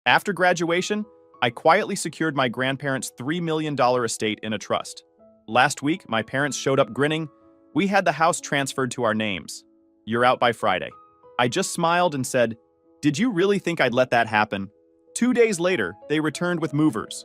After graduation, I quietly secured my grandparents' $3 million estate in a trust. Last week, my parents showed up grinning. We had the house transferred to our names. You're out by Friday. I just smiled and said, "Did you really think I'd let that happen?" 2 days later, they returned with movers.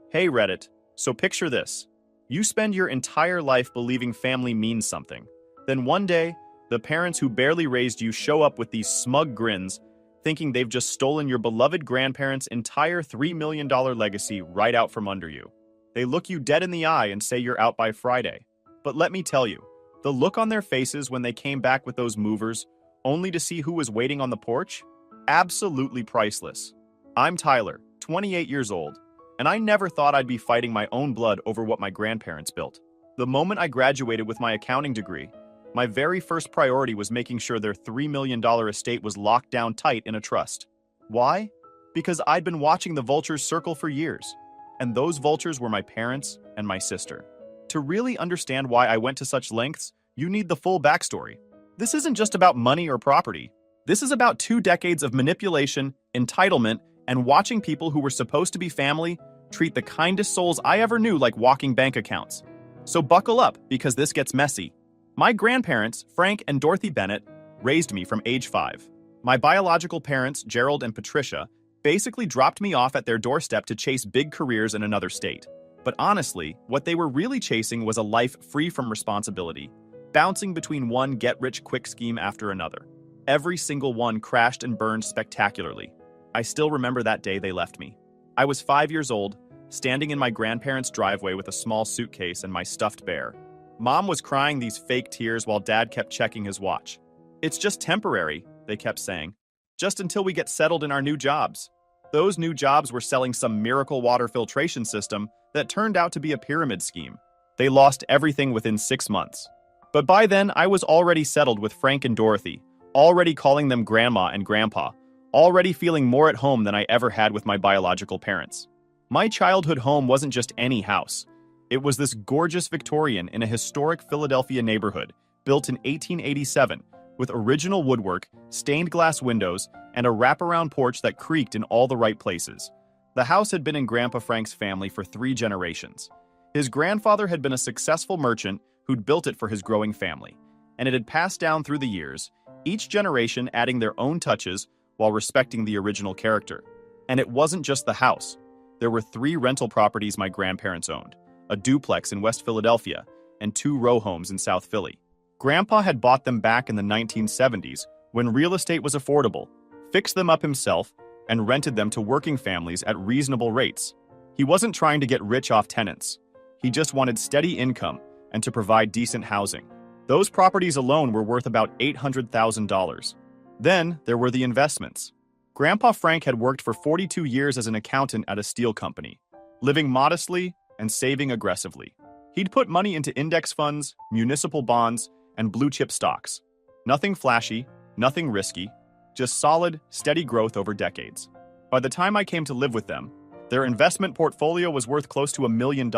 Hey Reddit, so picture this. You spend your entire life believing family means something. Then one day, the parents who barely raised you show up with these smug grins, thinking they've just stolen your beloved grandparents' entire $3 million legacy right out from under you. They look you dead in the eye and say you're out by Friday. But let me tell you, the look on their faces when they came back with those movers, only to see who was waiting on the porch? Absolutely priceless. I'm Tyler, 28 years old, and I never thought I'd be fighting my own blood over what my grandparents built. The moment I graduated with my accounting degree, my very first priority was making sure their $3 million estate was locked down tight in a trust. Why? Because I'd been watching the vultures circle for years, and those vultures were my parents and my sister. To really understand why I went to such lengths, you need the full backstory. This isn't just about money or property. This is about 2 decades of manipulation, entitlement, and watching people who were supposed to be family treat the kindest souls I ever knew like walking bank accounts. So buckle up, because this gets messy. My grandparents, Frank and Dorothy Bennett, raised me from age 5. My biological parents, Gerald and Patricia, basically dropped me off at their doorstep to chase big careers in another state. But honestly, what they were really chasing was a life free from responsibility, bouncing between one get-rich-quick scheme after another. Every single one crashed and burned spectacularly. I still remember that day they left me. I was 5 years old, standing in my grandparents' driveway with a small suitcase and my stuffed bear. Mom was crying these fake tears while Dad kept checking his watch. "It's just temporary," they kept saying. "Just until we get settled in our new jobs." Those new jobs were selling some miracle water filtration system that turned out to be a pyramid scheme. They lost everything within 6 months. But by then, I was already settled with Frank and Dorothy, already calling them Grandma and Grandpa, already feeling more at home than I ever had with my biological parents. My childhood home wasn't just any house. It was this gorgeous Victorian in a historic Philadelphia neighborhood, built in 1887, with original woodwork, stained glass windows, and a wraparound porch that creaked in all the right places. The house had been in Grandpa Frank's family for 3 generations. His grandfather had been a successful merchant who'd built it for his growing family, and it had passed down through the years, each generation adding their own touches while respecting the original character. And it wasn't just the house. There were 3 rental properties my grandparents owned, a duplex in West Philadelphia, and 2 row homes in South Philly. Grandpa had bought them back in the 1970s when real estate was affordable, fixed them up himself, and rented them to working families at reasonable rates. He wasn't trying to get rich off tenants. He just wanted steady income and to provide decent housing. Those properties alone were worth about $800,000. Then there were the investments. Grandpa Frank had worked for 42 years as an accountant at a steel company, living modestly and saving aggressively. He'd put money into index funds, municipal bonds, and blue-chip stocks. Nothing flashy, nothing risky, just solid, steady growth over decades. By the time I came to live with them, their investment portfolio was worth close to $1 million.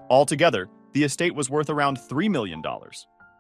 Altogether, the estate was worth around $3 million.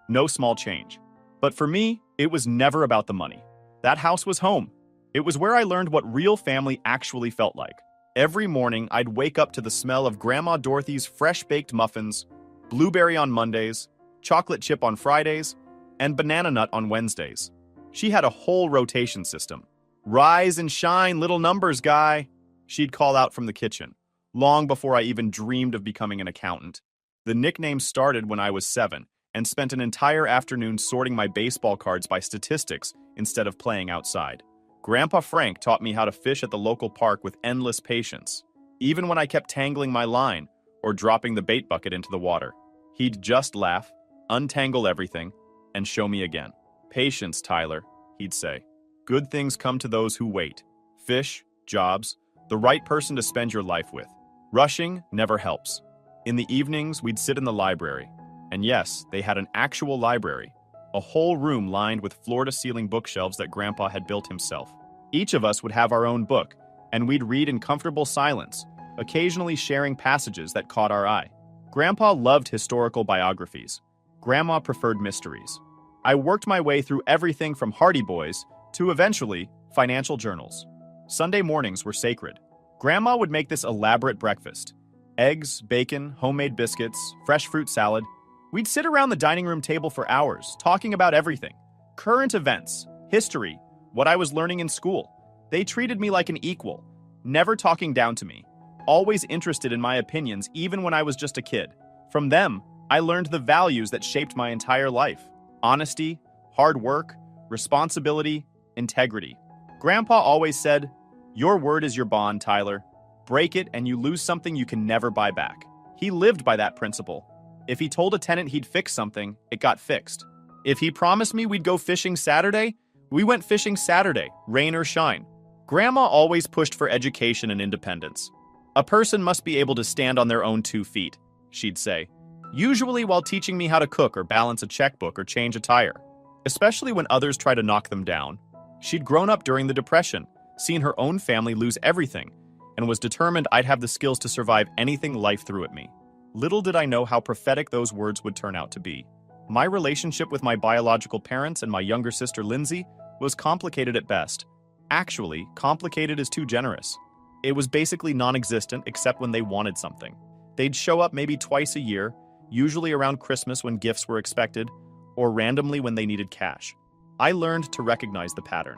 No small change. But for me, it was never about the money. That house was home. It was where I learned what real family actually felt like. Every morning, I'd wake up to the smell of Grandma Dorothy's fresh-baked muffins, blueberry on Mondays, chocolate chip on Fridays, and banana nut on Wednesdays. She had a whole rotation system. "Rise and shine, little numbers guy," she'd call out from the kitchen, long before I even dreamed of becoming an accountant. The nickname started when I was 7, and spent an entire afternoon sorting my baseball cards by statistics instead of playing outside. Grandpa Frank taught me how to fish at the local park with endless patience, even when I kept tangling my line or dropping the bait bucket into the water. He'd just laugh, untangle everything, and show me again. "Patience, Tyler," he'd say. "Good things come to those who wait. Fish, jobs, the right person to spend your life with. Rushing never helps." In the evenings, we'd sit in the library. And yes, they had an actual library, a whole room lined with floor-to-ceiling bookshelves that Grandpa had built himself. Each of us would have our own book, and we'd read in comfortable silence, occasionally sharing passages that caught our eye. Grandpa loved historical biographies. Grandma preferred mysteries. I worked my way through everything from Hardy Boys to, eventually, financial journals. Sunday mornings were sacred. Grandma would make this elaborate breakfast. Eggs, bacon, homemade biscuits, fresh fruit salad. We'd sit around the dining room table for hours, talking about everything. Current events, history, what I was learning in school. They treated me like an equal, never talking down to me, always interested in my opinions even when I was just a kid. From them, I learned the values that shaped my entire life. Honesty, hard work, responsibility, integrity. Grandpa always said, "Your word is your bond, Tyler. Break it and you lose something you can never buy back." He lived by that principle. If he told a tenant he'd fix something, it got fixed. If he promised me we'd go fishing Saturday, we went fishing Saturday, rain or shine. Grandma always pushed for education and independence. "A person must be able to stand on their own 2 feet," she'd say, usually while teaching me how to cook or balance a checkbook or change a tire, especially when others try to knock them down. She'd grown up during the Depression, seen her own family lose everything, and was determined I'd have the skills to survive anything life threw at me. Little did I know how prophetic those words would turn out to be. My relationship with my biological parents and my younger sister Lindsay was complicated at best. Actually, complicated is too generous. It was basically non-existent except when they wanted something. They'd show up maybe twice a year, usually around Christmas when gifts were expected, or randomly when they needed cash. I learned to recognize the pattern.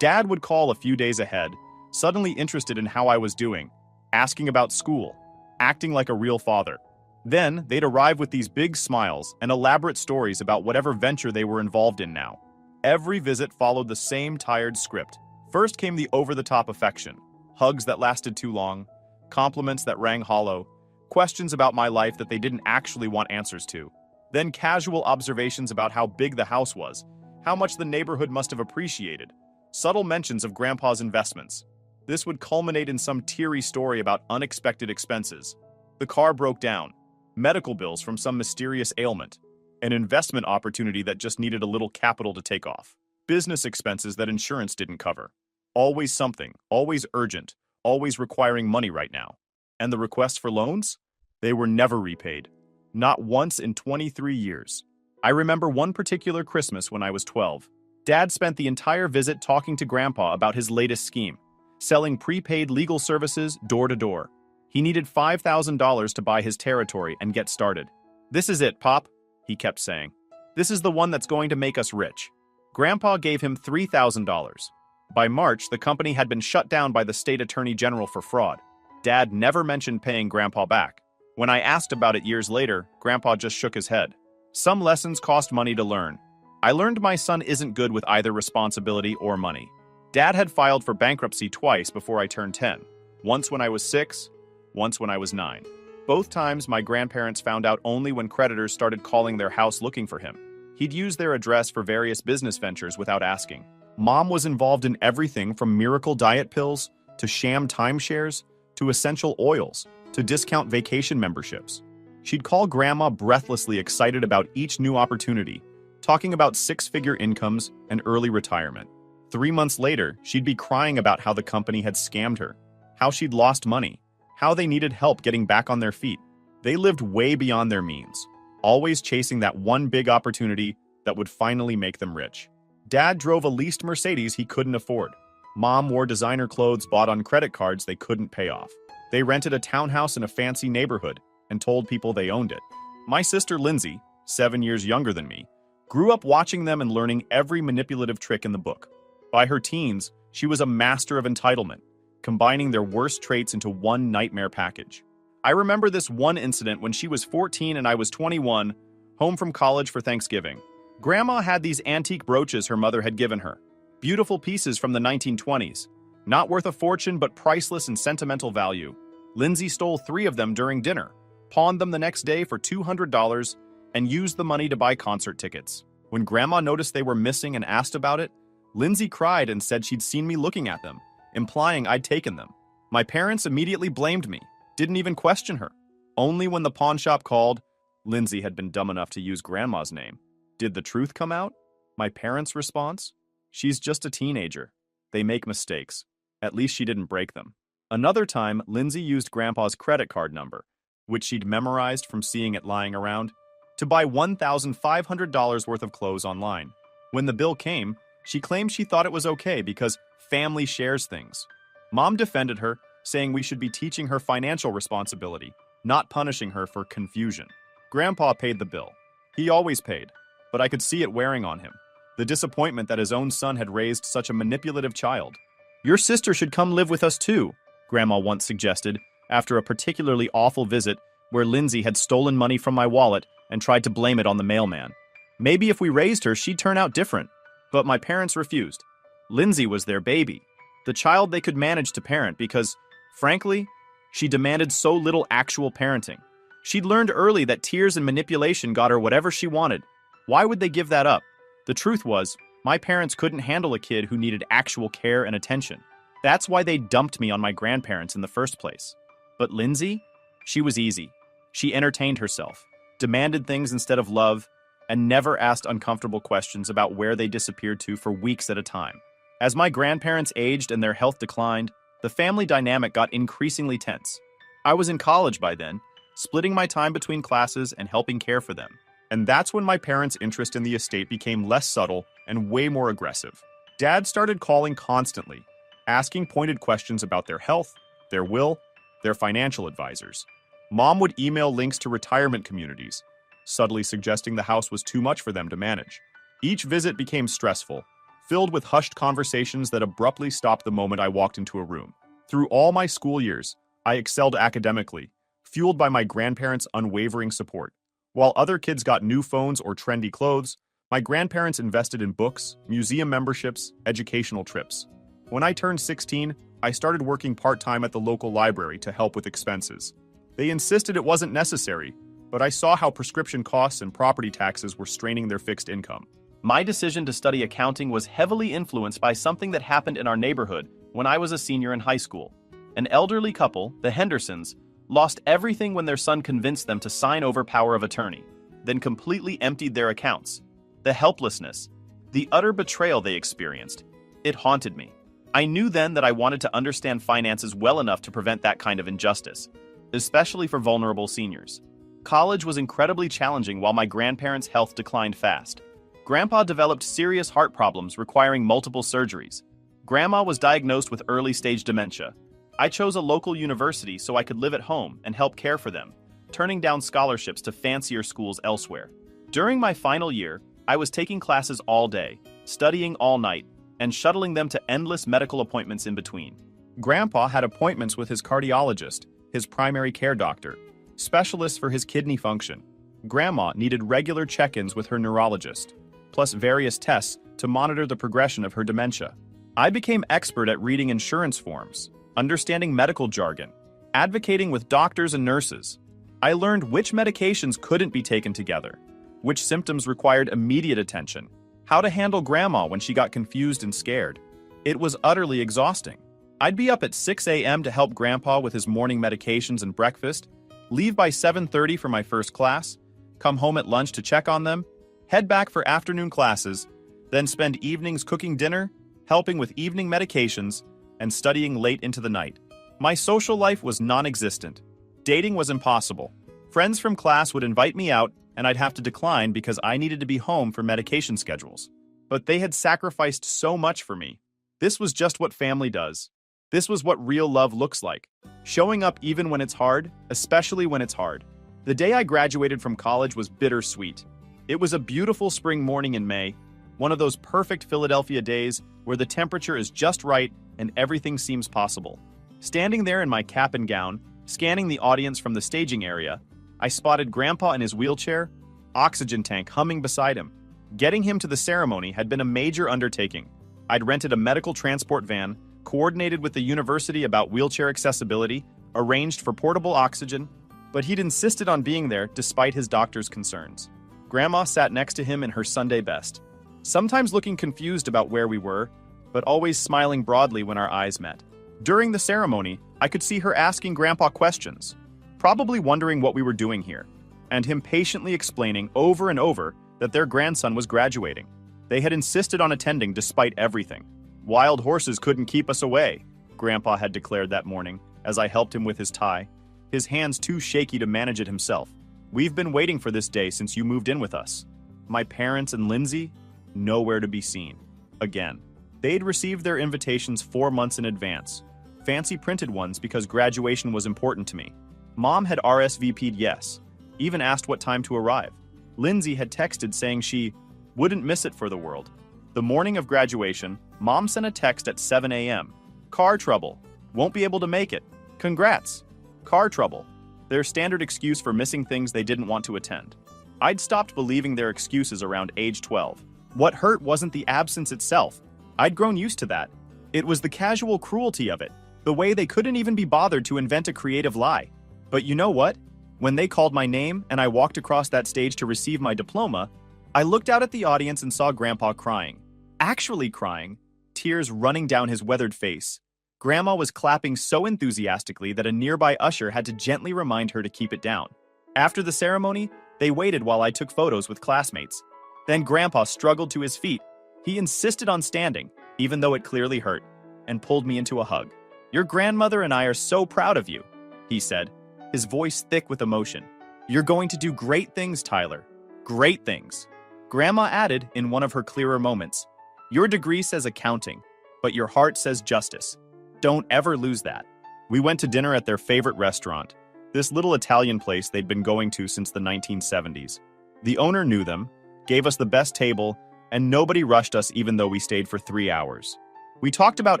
Dad would call a few days ahead, suddenly interested in how I was doing, asking about school, acting like a real father. Then, they'd arrive with these big smiles and elaborate stories about whatever venture they were involved in now. Every visit followed the same tired script. First came the over-the-top affection, hugs that lasted too long, compliments that rang hollow, questions about my life that they didn't actually want answers to. Then casual observations about how big the house was, how much the neighborhood must have appreciated, subtle mentions of Grandpa's investments. This would culminate in some teary story about unexpected expenses. The car broke down, medical bills from some mysterious ailment, an investment opportunity that just needed a little capital to take off, business expenses that insurance didn't cover. Always something, always urgent, always requiring money right now. And the requests for loans? They were never repaid. Not once in 23 years. I remember one particular Christmas when I was 12. Dad spent the entire visit talking to Grandpa about his latest scheme, selling prepaid legal services door to door. He needed $5,000 to buy his territory and get started. "This is it, Pop," he kept saying. "This is the one that's going to make us rich." Grandpa gave him $3,000. By March, the company had been shut down by the state attorney general for fraud. Dad never mentioned paying Grandpa back. When I asked about it years later, Grandpa just shook his head. Some lessons cost money to learn. I learned my son isn't good with either responsibility or money. Dad had filed for bankruptcy twice before I turned 10. Once when I was 6, once when I was 9. Both times, my grandparents found out only when creditors started calling their house looking for him. He'd used their address for various business ventures without asking. Mom was involved in everything from miracle diet pills, to sham timeshares, to essential oils, to discount vacation memberships. She'd call Grandma breathlessly excited about each new opportunity, talking about 6-figure incomes and early retirement. 3 months later, she'd be crying about how the company had scammed her, how she'd lost money, how they needed help getting back on their feet. They lived way beyond their means, always chasing that one big opportunity that would finally make them rich. Dad drove a leased Mercedes he couldn't afford. Mom wore designer clothes bought on credit cards they couldn't pay off. They rented a townhouse in a fancy neighborhood and told people they owned it. My sister Lindsay, 7 years younger than me, grew up watching them and learning every manipulative trick in the book. By her teens, she was a master of entitlement, combining their worst traits into one nightmare package. I remember this one incident when she was 14 and I was 21, home from college for Thanksgiving. Grandma had these antique brooches her mother had given her. Beautiful pieces from the 1920s. Not worth a fortune, but priceless in sentimental value. Lindsay stole 3 of them during dinner, pawned them the next day for $200, and used the money to buy concert tickets. When Grandma noticed they were missing and asked about it, Lindsay cried and said she'd seen me looking at them, implying I'd taken them. My parents immediately blamed me, didn't even question her. Only when the pawn shop called, Lindsay had been dumb enough to use Grandma's name. Did the truth come out? My parents' response? She's just a teenager. They make mistakes. At least she didn't break them. Another time, Lindsay used Grandpa's credit card number, which she'd memorized from seeing it lying around, to buy $1,500 worth of clothes online. When the bill came, she claimed she thought it was okay because family shares things. Mom defended her, saying we should be teaching her financial responsibility, not punishing her for confusion. Grandpa paid the bill. He always paid, but I could see it wearing on him. The disappointment that his own son had raised such a manipulative child. Your sister should come live with us too, Grandma once suggested, after a particularly awful visit where Lindsay had stolen money from my wallet and tried to blame it on the mailman. Maybe if we raised her, she'd turn out different. But my parents refused. Lindsay was their baby, the child they could manage to parent because, frankly, she demanded so little actual parenting. She'd learned early that tears and manipulation got her whatever she wanted. Why would they give that up? The truth was, my parents couldn't handle a kid who needed actual care and attention. That's why they dumped me on my grandparents in the first place. But Lindsay? She was easy. She entertained herself, demanded things instead of love, and never asked uncomfortable questions about where they disappeared to for weeks at a time. As my grandparents aged and their health declined, the family dynamic got increasingly tense. I was in college by then, splitting my time between classes and helping care for them. And that's when my parents' interest in the estate became less subtle and way more aggressive. Dad started calling constantly, asking pointed questions about their health, their will, their financial advisors. Mom would email links to retirement communities, subtly suggesting the house was too much for them to manage. Each visit became stressful, filled with hushed conversations that abruptly stopped the moment I walked into a room. Through all my school years, I excelled academically, fueled by my grandparents' unwavering support. While other kids got new phones or trendy clothes, my grandparents invested in books, museum memberships, educational trips. When I turned 16, I started working part-time at the local library to help with expenses. They insisted it wasn't necessary, but I saw how prescription costs and property taxes were straining their fixed income. My decision to study accounting was heavily influenced by something that happened in our neighborhood when I was a senior in high school. An elderly couple, the Hendersons, lost everything when their son convinced them to sign over power of attorney, then completely emptied their accounts. The helplessness, the utter betrayal they experienced, it haunted me. I knew then that I wanted to understand finances well enough to prevent that kind of injustice, especially for vulnerable seniors. College was incredibly challenging while my grandparents' health declined fast. Grandpa developed serious heart problems requiring multiple surgeries. Grandma was diagnosed with early-stage dementia. I chose a local university so I could live at home and help care for them, turning down scholarships to fancier schools elsewhere. During my final year, I was taking classes all day, studying all night, and shuttling them to endless medical appointments in between. Grandpa had appointments with his cardiologist, his primary care doctor, specialists for his kidney function. Grandma needed regular check-ins with her neurologist, plus various tests to monitor the progression of her dementia. I became expert at reading insurance forms, understanding medical jargon, advocating with doctors and nurses. I learned which medications couldn't be taken together, which symptoms required immediate attention, how to handle Grandma when she got confused and scared. It was utterly exhausting. I'd be up at 6 a.m. to help Grandpa with his morning medications and breakfast, leave by 7:30 for my first class, come home at lunch to check on them, head back for afternoon classes, then spend evenings cooking dinner, helping with evening medications, and studying late into the night. My social life was non-existent. Dating was impossible. Friends from class would invite me out, and I'd have to decline because I needed to be home for medication schedules. But they had sacrificed so much for me. This was just what family does. This was what real love looks like. Showing up even when it's hard, especially when it's hard. The day I graduated from college was bittersweet. It was a beautiful spring morning in May, one of those perfect Philadelphia days where the temperature is just right and everything seems possible. Standing there in my cap and gown, scanning the audience from the staging area, I spotted Grandpa in his wheelchair, oxygen tank humming beside him. Getting him to the ceremony had been a major undertaking. I'd rented a medical transport van, coordinated with the university about wheelchair accessibility, arranged for portable oxygen, but he'd insisted on being there despite his doctor's concerns. Grandma sat next to him in her Sunday best, sometimes looking confused about where we were, but always smiling broadly when our eyes met. During the ceremony, I could see her asking Grandpa questions, probably wondering what we were doing here, and him patiently explaining over and over that their grandson was graduating. They had insisted on attending despite everything. Wild horses couldn't keep us away, Grandpa had declared that morning as I helped him with his tie, his hands too shaky to manage it himself. We've been waiting for this day since you moved in with us. My parents and Lindsay, nowhere to be seen. Again. They'd received their invitations 4 months in advance. Fancy printed ones because graduation was important to me. Mom had RSVP'd yes, even asked what time to arrive. Lindsay had texted saying she wouldn't miss it for the world. The morning of graduation, Mom sent a text at 7 a.m. Car trouble. Won't be able to make it. Congrats. Car trouble. Their standard excuse for missing things they didn't want to attend. I'd stopped believing their excuses around age 12. What hurt wasn't the absence itself. I'd grown used to that. It was the casual cruelty of it, the way they couldn't even be bothered to invent a creative lie. But you know what? When they called my name and I walked across that stage to receive my diploma, I looked out at the audience and saw Grandpa crying. Actually crying, tears running down his weathered face. Grandma was clapping so enthusiastically that a nearby usher had to gently remind her to keep it down. After the ceremony, they waited while I took photos with classmates. Then Grandpa struggled to his feet. He insisted on standing, even though it clearly hurt, and pulled me into a hug. "Your grandmother and I are so proud of you," he said, his voice thick with emotion. "You're going to do great things, Tyler. Great things." Grandma added in one of her clearer moments, "Your degree says accounting, but your heart says justice. Don't ever lose that." We went to dinner at their favorite restaurant, this little Italian place they'd been going to since the 1970s. The owner knew them, gave us the best table, and nobody rushed us even though we stayed for 3 hours. We talked about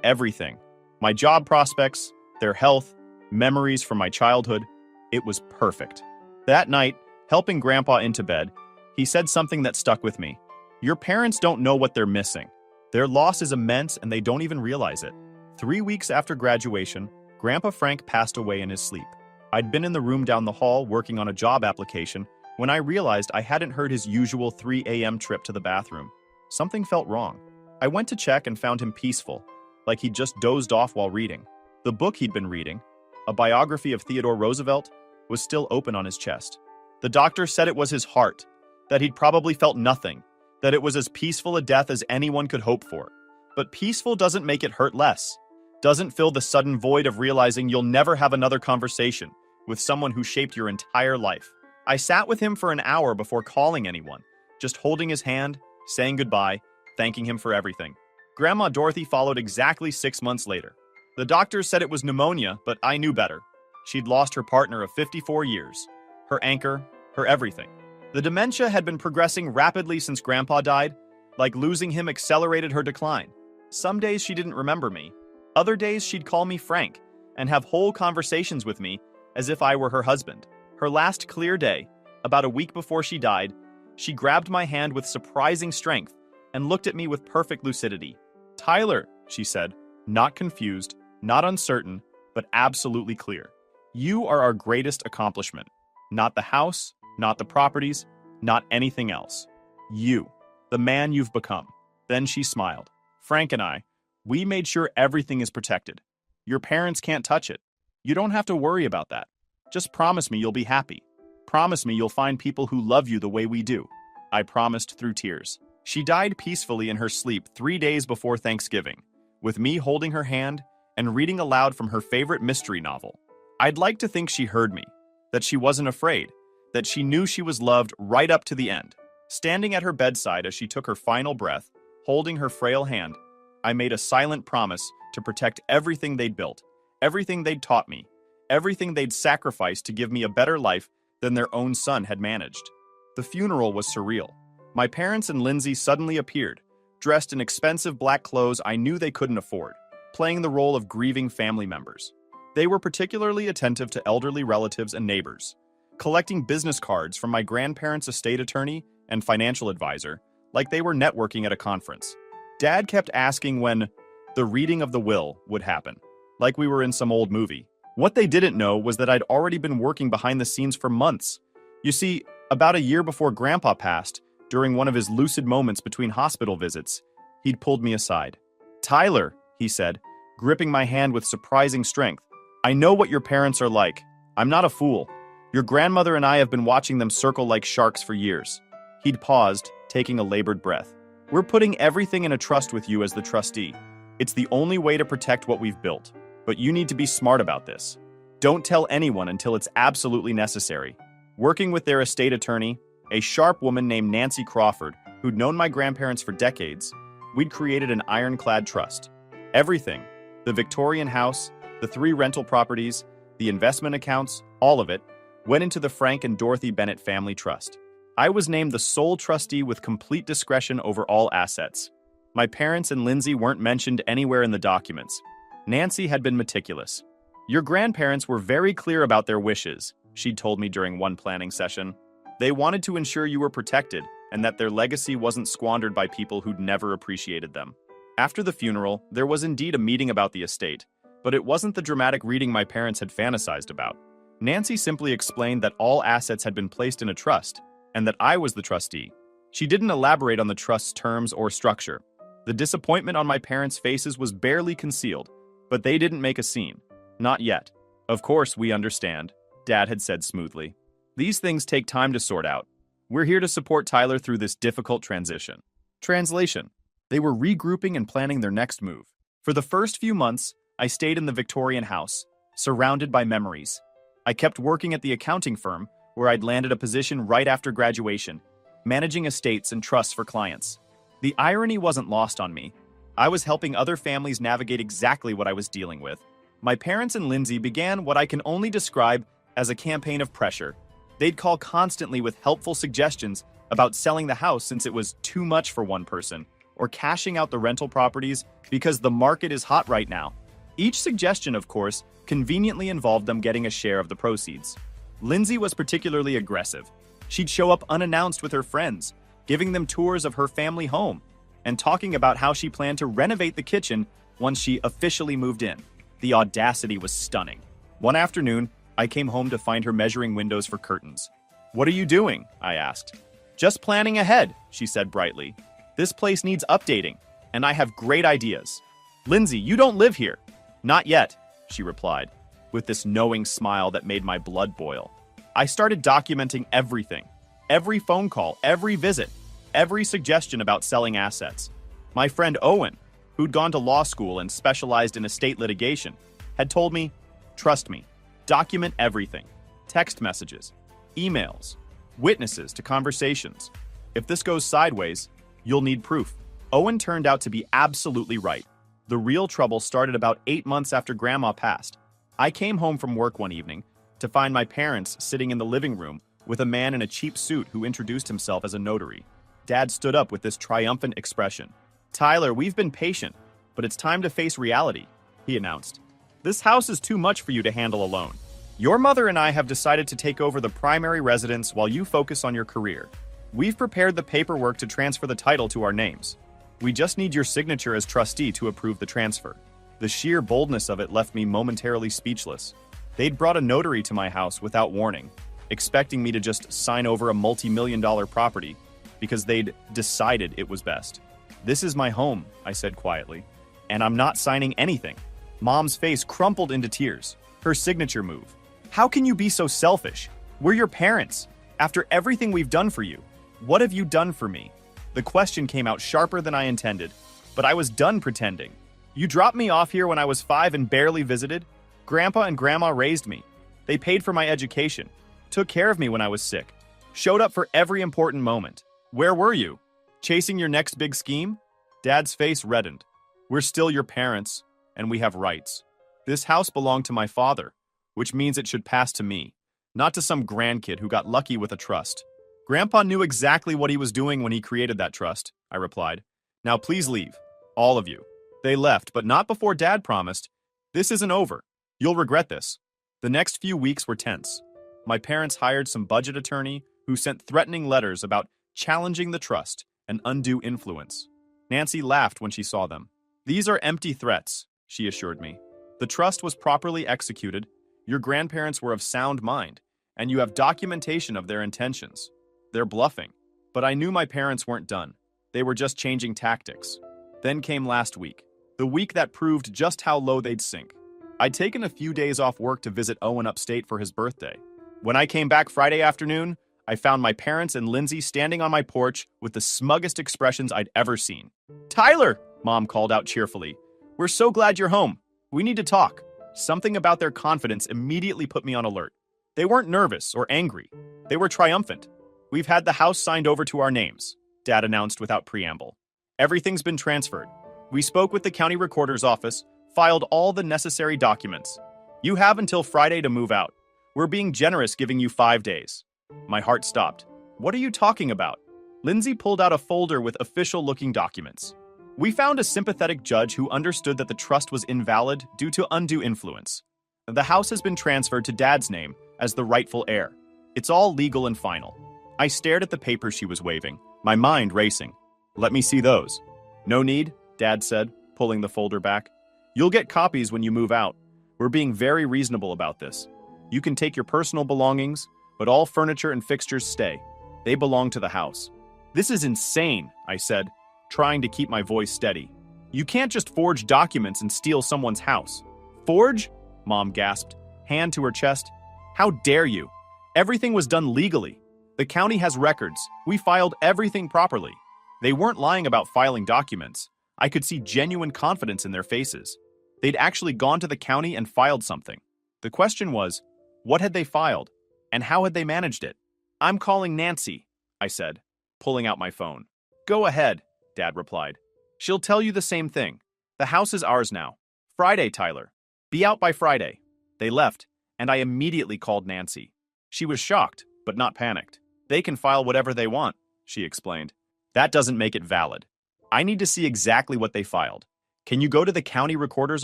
everything. My job prospects, their health, memories from my childhood. It was perfect. That night, helping Grandpa into bed, he said something that stuck with me. "Your parents don't know what they're missing. Their loss is immense and they don't even realize it." 3 weeks after graduation, Grandpa Frank passed away in his sleep. I'd been in the room down the hall working on a job application when I realized I hadn't heard his usual 3 a.m. trip to the bathroom. Something felt wrong. I went to check and found him peaceful, like he'd just dozed off while reading. The book he'd been reading, a biography of Theodore Roosevelt, was still open on his chest. The doctor said it was his heart, that he'd probably felt nothing, that it was as peaceful a death as anyone could hope for. But peaceful doesn't make it hurt less, doesn't fill the sudden void of realizing you'll never have another conversation with someone who shaped your entire life. I sat with him for an hour before calling anyone, just holding his hand, saying goodbye, thanking him for everything. Grandma Dorothy followed exactly 6 months later. The doctors said it was pneumonia, but I knew better. She'd lost her partner of 54 years, her anchor, her everything. The dementia had been progressing rapidly since Grandpa died, like losing him accelerated her decline. Some days she didn't remember me. Other days she'd call me Frank and have whole conversations with me as if I were her husband. Her last clear day, about a week before she died, she grabbed my hand with surprising strength and looked at me with perfect lucidity. "Tyler," she said, not confused, not uncertain, but absolutely clear. "You are our greatest accomplishment. Not the house, not the properties, not anything else. You, the man you've become." Then she smiled. "Frank and I, we made sure everything is protected. Your parents can't touch it. You don't have to worry about that. Just promise me you'll be happy. Promise me you'll find people who love you the way we do." I promised through tears. She died peacefully in her sleep 3 days before Thanksgiving, with me holding her hand and reading aloud from her favorite mystery novel. I'd like to think she heard me, that she wasn't afraid, that she knew she was loved right up to the end. Standing at her bedside as she took her final breath, holding her frail hand, I made a silent promise to protect everything they'd built, everything they'd taught me, everything they'd sacrificed to give me a better life than their own son had managed. The funeral was surreal. My parents and Lindsay suddenly appeared, dressed in expensive black clothes I knew they couldn't afford, playing the role of grieving family members. They were particularly attentive to elderly relatives and neighbors, collecting business cards from my grandparents' estate attorney and financial advisor, like they were networking at a conference. Dad kept asking when the reading of the will would happen, like we were in some old movie. What they didn't know was that I'd already been working behind the scenes for months. You see, about a year before Grandpa passed, during one of his lucid moments between hospital visits, he'd pulled me aside. "Tyler," he said, gripping my hand with surprising strength, "I know what your parents are like. I'm not a fool. Your grandmother and I have been watching them circle like sharks for years." He'd paused, taking a labored breath. "We're putting everything in a trust with you as the trustee. It's the only way to protect what we've built. But you need to be smart about this. Don't tell anyone until it's absolutely necessary." Working with their estate attorney, a sharp woman named Nancy Crawford, who'd known my grandparents for decades, we'd created an ironclad trust. Everything, the Victorian house, The 3 rental properties, the investment accounts, all of it, went into the Frank and Dorothy Bennett Family Trust. I was named the sole trustee with complete discretion over all assets. My parents and Lindsay weren't mentioned anywhere in the documents. Nancy had been meticulous. Your grandparents were very clear about their wishes, she'd told me during one planning session. They wanted to ensure you were protected and that their legacy wasn't squandered by people who'd never appreciated them. After the funeral, there was indeed a meeting about the estate, but it wasn't the dramatic reading my parents had fantasized about. Nancy simply explained that all assets had been placed in a trust, and that I was the trustee. She didn't elaborate on the trust's terms or structure. The disappointment on my parents' faces was barely concealed, but they didn't make a scene. Not yet. Of course, we understand, Dad had said smoothly. These things take time to sort out. We're here to support Tyler through this difficult transition. Translation. They were regrouping and planning their next move. For the first few months, I stayed in the Victorian house, surrounded by memories. I kept working at the accounting firm, where I'd landed a position right after graduation, managing estates and trusts for clients. The irony wasn't lost on me. I was helping other families navigate exactly what I was dealing with. My parents and Lindsay began what I can only describe as a campaign of pressure. They'd call constantly with helpful suggestions about selling the house since it was too much for one person, or cashing out the rental properties because the market is hot right now. Each suggestion, of course, conveniently involved them getting a share of the proceeds. Lindsay was particularly aggressive. She'd show up unannounced with her friends, giving them tours of her family home, and talking about how she planned to renovate the kitchen once she officially moved in. The audacity was stunning. One afternoon, I came home to find her measuring windows for curtains. "What are you doing?" I asked. "Just planning ahead," she said brightly. "This place needs updating, and I have great ideas." "Lindsay, you don't live here." "Not yet," she replied, with this knowing smile that made my blood boil. I started documenting everything. Every phone call, every visit, every suggestion about selling assets. My friend Owen, who'd gone to law school and specialized in estate litigation, had told me, "Trust me, document everything. Text messages, emails, witnesses to conversations. If this goes sideways, you'll need proof." Owen turned out to be absolutely right. The real trouble started about 8 months after Grandma passed. I came home from work one evening to find my parents sitting in the living room with a man in a cheap suit who introduced himself as a notary. Dad stood up with this triumphant expression. "Tyler, we've been patient, but it's time to face reality," he announced. "This house is too much for you to handle alone. Your mother and I have decided to take over the primary residence while you focus on your career. We've prepared the paperwork to transfer the title to our names. We just need your signature as trustee to approve the transfer." The sheer boldness of it left me momentarily speechless. They'd brought a notary to my house without warning, expecting me to just sign over a multi-million-dollar property because they'd decided it was best. "This is my home," I said quietly, "and I'm not signing anything." Mom's face crumpled into tears. Her signature move. "How can you be so selfish? We're your parents. After everything we've done for you, what have you done for me?" The question came out sharper than I intended, but I was done pretending. "You dropped me off here when I was 5 and barely visited? Grandpa and Grandma raised me. They paid for my education, took care of me when I was sick, showed up for every important moment. Where were you? Chasing your next big scheme?" Dad's face reddened. "We're still your parents, and we have rights. This house belonged to my father, which means it should pass to me, not to some grandkid who got lucky with a trust." "Grandpa knew exactly what he was doing when he created that trust," I replied. "Now please leave, all of you." They left, but not before Dad promised, "This isn't over. You'll regret this." The next few weeks were tense. My parents hired some budget attorney who sent threatening letters about challenging the trust and undue influence. Nancy laughed when she saw them. "These are empty threats," she assured me. "The trust was properly executed, your grandparents were of sound mind, and you have documentation of their intentions. They're bluffing." But I knew my parents weren't done. They were just changing tactics. Then came last week, the week that proved just how low they'd sink. I'd taken a few days off work to visit Owen upstate for his birthday. When I came back Friday afternoon, I found my parents and Lindsay standing on my porch with the smuggest expressions I'd ever seen. "Tyler!" Mom called out cheerfully. "We're so glad you're home. We need to talk." Something about their confidence immediately put me on alert. They weren't nervous or angry. They were triumphant. "We've had the house signed over to our names," Dad announced without preamble. "Everything's been transferred. We spoke with the county recorder's office, filed all the necessary documents. You have until Friday to move out. We're being generous giving you 5 days. My heart stopped. What are you talking about? Lindsay pulled out a folder with official-looking documents. We found a sympathetic judge who understood that the trust was invalid due to undue influence. The house has been transferred to Dad's name as the rightful heir. It's all legal and final. I stared at the papers she was waving, my mind racing. Let me see those. No need, Dad said, pulling the folder back. You'll get copies when you move out. We're being very reasonable about this. You can take your personal belongings, but all furniture and fixtures stay. They belong to the house. This is insane, I said, trying to keep my voice steady. You can't just forge documents and steal someone's house. Forge? Mom gasped, hand to her chest. How dare you? Everything was done legally. The county has records. We filed everything properly. They weren't lying about filing documents. I could see genuine confidence in their faces. They'd actually gone to the county and filed something. The question was, what had they filed? And how had they managed it? I'm calling Nancy, I said, pulling out my phone. Go ahead, Dad replied. She'll tell you the same thing. The house is ours now. Friday, Tyler. Be out by Friday. They left, and I immediately called Nancy. She was shocked, but not panicked. They can file whatever they want, she explained. That doesn't make it valid. I need to see exactly what they filed. Can you go to the county recorder's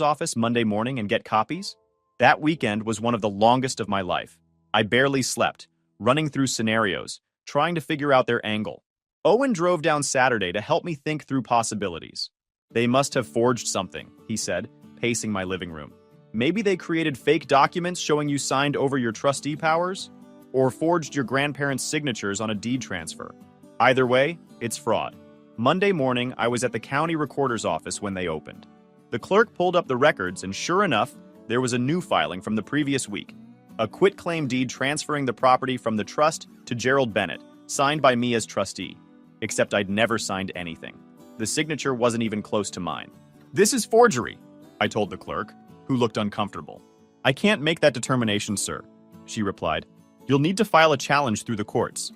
office Monday morning and get copies? That weekend was one of the longest of my life. I barely slept, running through scenarios, trying to figure out their angle. Owen drove down Saturday to help me think through possibilities. They must have forged something, he said, pacing my living room. Maybe they created fake documents showing you signed over your trustee powers, or forged your grandparents' signatures on a deed transfer. Either way, it's fraud. Monday morning, I was at the county recorder's office when they opened. The clerk pulled up the records, and sure enough, there was a new filing from the previous week. A quitclaim deed transferring the property from the trust to Gerald Bennett, signed by me as trustee. Except I'd never signed anything. The signature wasn't even close to mine. This is forgery, I told the clerk, who looked uncomfortable. I can't make that determination, sir, she replied. You'll need to file a challenge through the courts.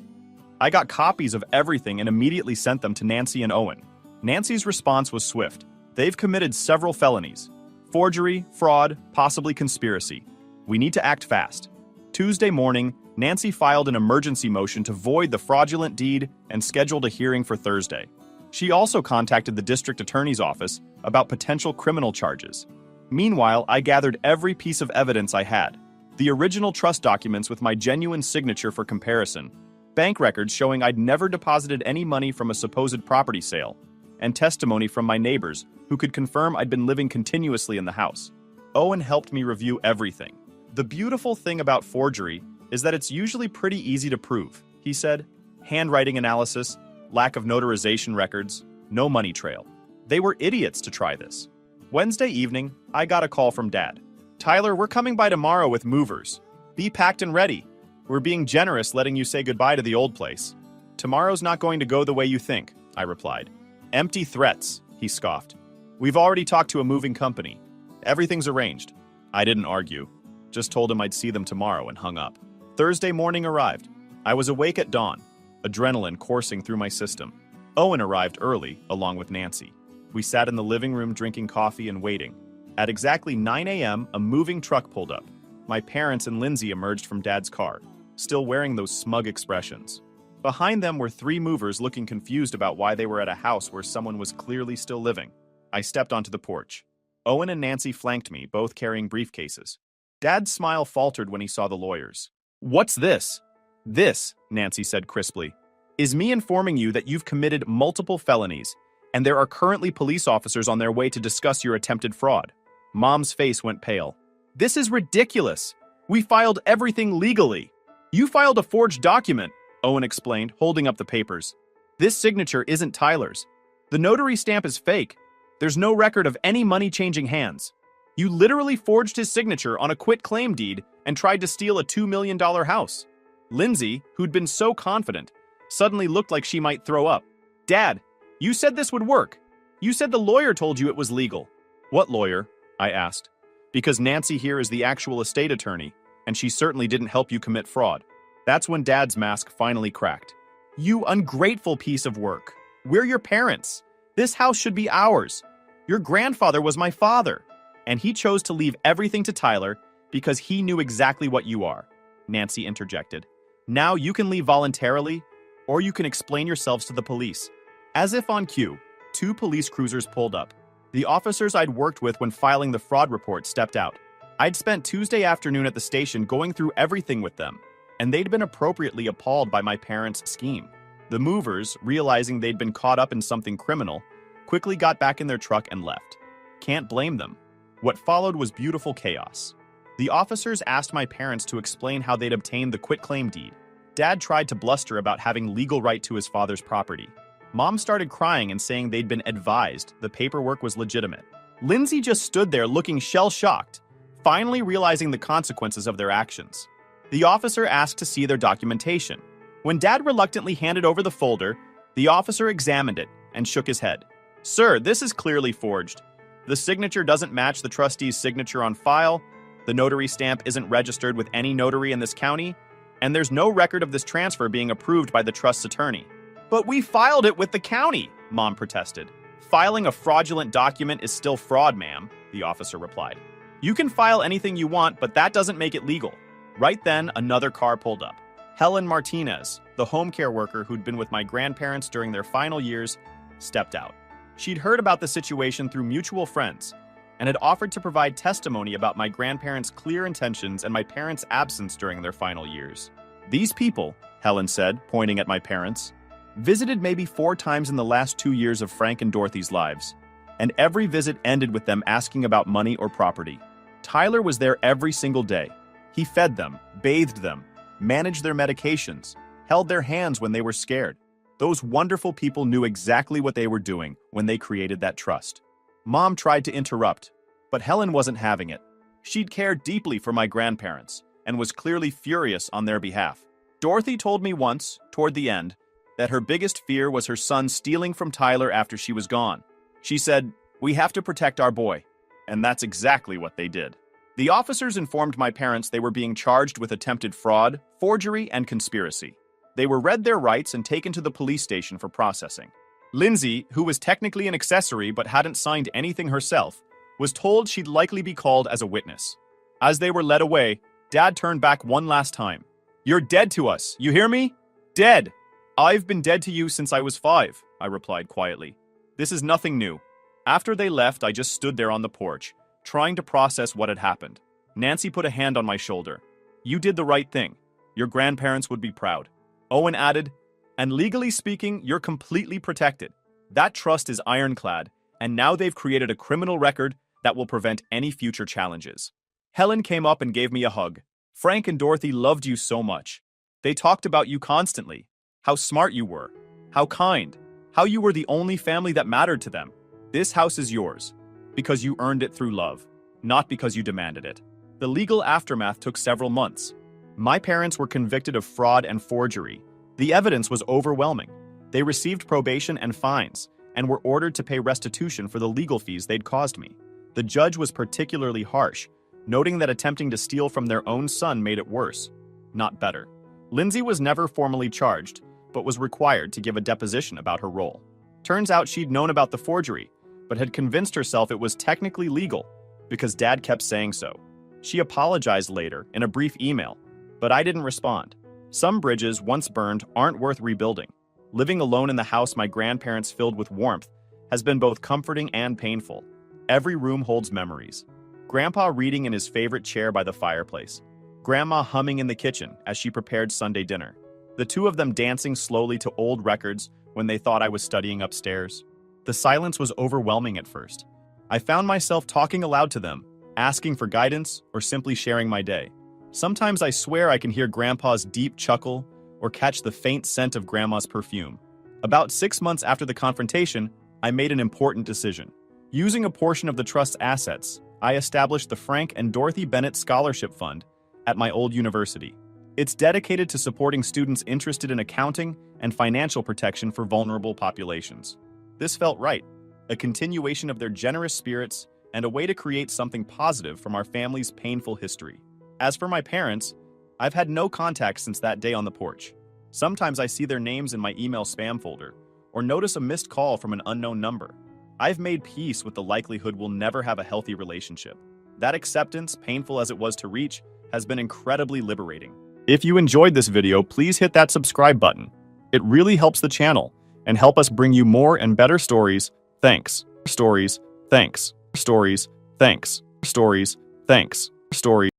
I got copies of everything and immediately sent them to Nancy and Owen. Nancy's response was swift. They've committed several felonies. Forgery, fraud, possibly conspiracy. We need to act fast. Tuesday morning, Nancy filed an emergency motion to void the fraudulent deed and scheduled a hearing for Thursday. She also contacted the district attorney's office about potential criminal charges. Meanwhile, I gathered every piece of evidence I had. The original trust documents with my genuine signature for comparison, bank records showing I'd never deposited any money from a supposed property sale, and testimony from my neighbors who could confirm I'd been living continuously in the house. Owen helped me review everything. The beautiful thing about forgery is that it's usually pretty easy to prove, he said. Handwriting analysis, lack of notarization records, no money trail. They were idiots to try this. Wednesday evening, I got a call from Dad. Tyler, we're coming by tomorrow with movers. Be packed and ready. We're being generous letting you say goodbye to the old place. Tomorrow's not going to go the way you think, I replied. Empty threats, he scoffed. We've already talked to a moving company. Everything's arranged. I didn't argue. Just told him I'd see them tomorrow and hung up. Thursday morning arrived. I was awake at dawn, adrenaline coursing through my system. Owen arrived early, along with Nancy. We sat in the living room drinking coffee and waiting. At exactly 9 a.m., a moving truck pulled up. My parents and Lindsay emerged from Dad's car, still wearing those smug expressions. Behind them were 3 movers looking confused about why they were at a house where someone was clearly still living. I stepped onto the porch. Owen and Nancy flanked me, both carrying briefcases. Dad's smile faltered when he saw the lawyers. What's this? This, Nancy said crisply, is me informing you that you've committed multiple felonies, and there are currently police officers on their way to discuss your attempted fraud. Mom's face went pale. This is ridiculous. We filed everything legally. You filed a forged document, Owen explained, holding up the papers. This signature isn't Tyler's. The notary stamp is fake. There's no record of any money changing hands. You literally forged his signature on a quitclaim deed and tried to steal a $2 million house. Lindsay, who'd been so confident, suddenly looked like she might throw up. Dad, you said this would work. You said the lawyer told you it was legal. What lawyer? I asked. Because Nancy here is the actual estate attorney, and she certainly didn't help you commit fraud. That's when Dad's mask finally cracked. You ungrateful piece of work. We're your parents. This house should be ours. Your grandfather was my father. And he chose to leave everything to Tyler because he knew exactly what you are, Nancy interjected. Now you can leave voluntarily, or you can explain yourselves to the police. As if on cue, 2 police cruisers pulled up. The officers I'd worked with when filing the fraud report stepped out. I'd spent Tuesday afternoon at the station going through everything with them, and they'd been appropriately appalled by my parents' scheme. The movers, realizing they'd been caught up in something criminal, quickly got back in their truck and left. Can't blame them. What followed was beautiful chaos. The officers asked my parents to explain how they'd obtained the quitclaim deed. Dad tried to bluster about having legal right to his father's property. Mom started crying and saying they'd been advised the paperwork was legitimate. Lindsay just stood there looking shell-shocked, finally realizing the consequences of their actions. The officer asked to see their documentation. When Dad reluctantly handed over the folder, the officer examined it and shook his head. "Sir, this is clearly forged. The signature doesn't match the trustee's signature on file, the notary stamp isn't registered with any notary in this county, and there's no record of this transfer being approved by the trust's attorney." "But we filed it with the county," Mom protested. "Filing a fraudulent document is still fraud, ma'am," the officer replied. "You can file anything you want, but that doesn't make it legal." Right then, another car pulled up. Helen Martinez, the home care worker who'd been with my grandparents during their final years, stepped out. She'd heard about the situation through mutual friends and had offered to provide testimony about my grandparents' clear intentions and my parents' absence during their final years. "These people," Helen said, pointing at my parents, "visited maybe 4 times in the last 2 years of Frank and Dorothy's lives, and every visit ended with them asking about money or property. Tyler was there every single day. He fed them, bathed them, managed their medications, held their hands when they were scared. Those wonderful people knew exactly what they were doing when they created that trust." Mom tried to interrupt, but Helen wasn't having it. She'd cared deeply for my grandparents and was clearly furious on their behalf. "Dorothy told me once, toward the end, that her biggest fear was her son stealing from Tyler after she was gone. She said, 'We have to protect our boy.' And that's exactly what they did." The officers informed my parents they were being charged with attempted fraud, forgery, and conspiracy. They were read their rights and taken to the police station for processing. Lindsay, who was technically an accessory but hadn't signed anything herself, was told she'd likely be called as a witness. As they were led away, Dad turned back one last time. "You're dead to us, you hear me? Dead!" "I've been dead to you since I was 5, I replied quietly. "This is nothing new." After they left, I just stood there on the porch, trying to process what had happened. Nancy put a hand on my shoulder. "You did the right thing. Your grandparents would be proud." Owen added, "And legally speaking, you're completely protected. That trust is ironclad, and now they've created a criminal record that will prevent any future challenges." Helen came up and gave me a hug. "Frank and Dorothy loved you so much. They talked about you constantly. How smart you were. How kind. How you were the only family that mattered to them. This house is yours, because you earned it through love, not because you demanded it." The legal aftermath took several months. My parents were convicted of fraud and forgery. The evidence was overwhelming. They received probation and fines, and were ordered to pay restitution for the legal fees they'd caused me. The judge was particularly harsh, noting that attempting to steal from their own son made it worse, not better. Lindsay was never formally charged, but was required to give a deposition about her role. Turns out she'd known about the forgery, but had convinced herself it was technically legal, because Dad kept saying so. She apologized later in a brief email, but I didn't respond. Some bridges, once burned, aren't worth rebuilding. Living alone in the house my grandparents filled with warmth has been both comforting and painful. Every room holds memories. Grandpa reading in his favorite chair by the fireplace. Grandma humming in the kitchen as she prepared Sunday dinner. The 2 of them dancing slowly to old records when they thought I was studying upstairs. The silence was overwhelming at first. I found myself talking aloud to them, asking for guidance or simply sharing my day. Sometimes I swear I can hear Grandpa's deep chuckle or catch the faint scent of Grandma's perfume. About 6 months after the confrontation, I made an important decision. Using a portion of the trust's assets, I established the Frank and Dorothy Bennett Scholarship Fund at my old university. It's dedicated to supporting students interested in accounting and financial protection for vulnerable populations. This felt right, a continuation of their generous spirits and a way to create something positive from our family's painful history. As for my parents, I've had no contact since that day on the porch. Sometimes I see their names in my email spam folder, or notice a missed call from an unknown number. I've made peace with the likelihood we'll never have a healthy relationship. That acceptance, painful as it was to reach, has been incredibly liberating. If you enjoyed this video, please hit that subscribe button. It really helps the channel and help us bring you more and better stories. Thanks. Stories. Thanks. Stories. Thanks. Stories. Thanks. Stories.